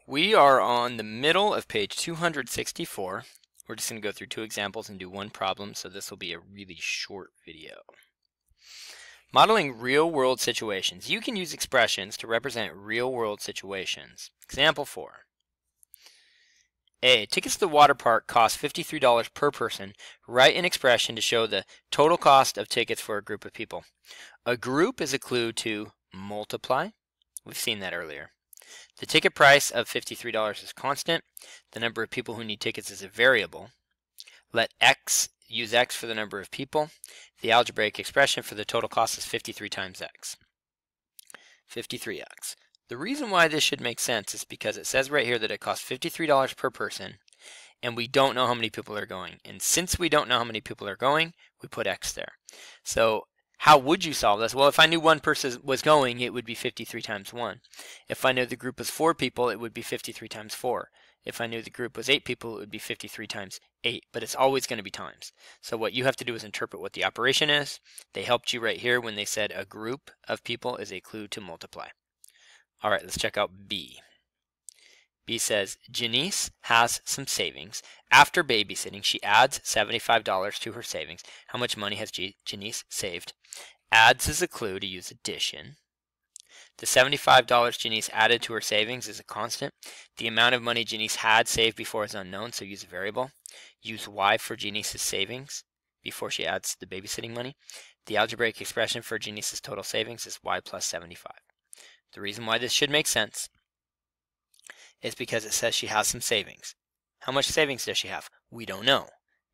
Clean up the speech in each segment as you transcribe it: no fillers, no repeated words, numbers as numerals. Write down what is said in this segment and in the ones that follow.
We are on the middle of page 264. We're just going to go through two examples and do one problem, so this will be a really short video. Modeling real-world situations. You can use expressions to represent real-world situations. Example 4. A. Tickets to the water park cost $53 per person. Write an expression to show the total cost of tickets for a group of people. A group is a clue to multiply. We've seen that earlier. The ticket price of $53 is constant. The number of people who need tickets is a variable. Let x use x for the number of people. The algebraic expression for the total cost is 53 times x. 53x. The reason why this should make sense is because it says right here that it costs $53 per person, and we don't know how many people are going. And since we don't know how many people are going, we put x there. So how would you solve this? Well, if I knew one person was going, it would be 53 times 1. If I knew the group was 4 people, it would be 53 times 4. If I knew the group was 8 people, it would be 53 times 8. But it's always going to be times. So what you have to do is interpret what the operation is. They helped you right here when they said a group of people is a clue to multiply. All right, let's check out B. B says, Janice has some savings. After babysitting, she adds $75 to her savings. How much money has Janice saved? Adds is a clue to use addition. The $75 Janice added to her savings is a constant. The amount of money Janice had saved before is unknown, so use a variable. Use y for Janice's savings before she adds the babysitting money. The algebraic expression for Janice's total savings is y plus 75. The reason why this should make sense is because it says she has some savings. How much savings does she have? We don't know.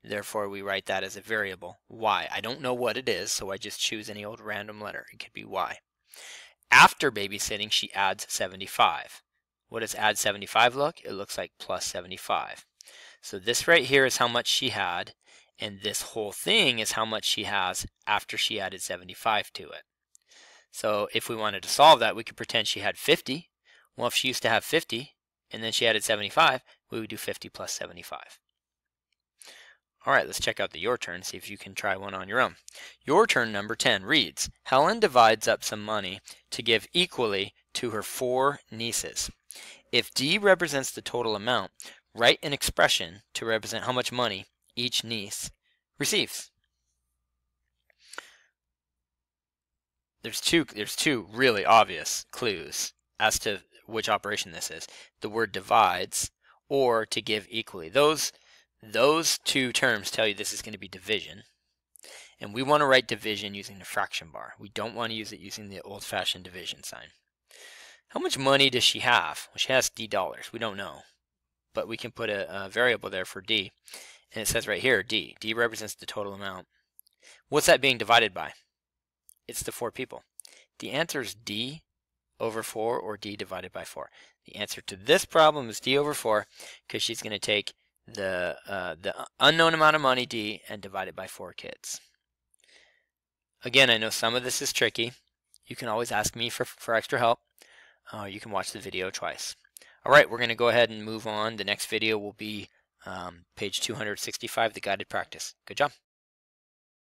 Therefore, we write that as a variable, y. I don't know what it is, so I just choose any old random letter. It could be y. After babysitting, she adds 75. What does add 75 look? It looks like plus 75. So this right here is how much she had, and this whole thing is how much she has after she added 75 to it. So if we wanted to solve that, we could pretend she had 50. Well, if she used to have 50, and then she added 75, we would do 50 plus 75. All right, let's check out the your turn, see if you can try one on your own. Your turn number 10 reads, Helen divides up some money to give equally to her 4 nieces. If D represents the total amount, write an expression to represent how much money each niece receives. There's two really obvious clues as to which operation this is. The word divides or to give equally. Those two terms tell you this is going to be division. And we want to write division using the fraction bar. We don't want to use it using the old-fashioned division sign. How much money does she have? Well, she has D dollars. We don't know. But we can put a variable there for D. And it says right here, D. D represents the total amount. What's that being divided by? It's the 4 people. The answer is D over 4 or D divided by 4. The answer to this problem is D over 4 because she's going to take the unknown amount of money, D, and divide it by 4 kids. Again, I know some of this is tricky. You can always ask me for extra help. You can watch the video twice. All right, we're going to go ahead and move on. The next video will be page 265, the guided practice. Good job.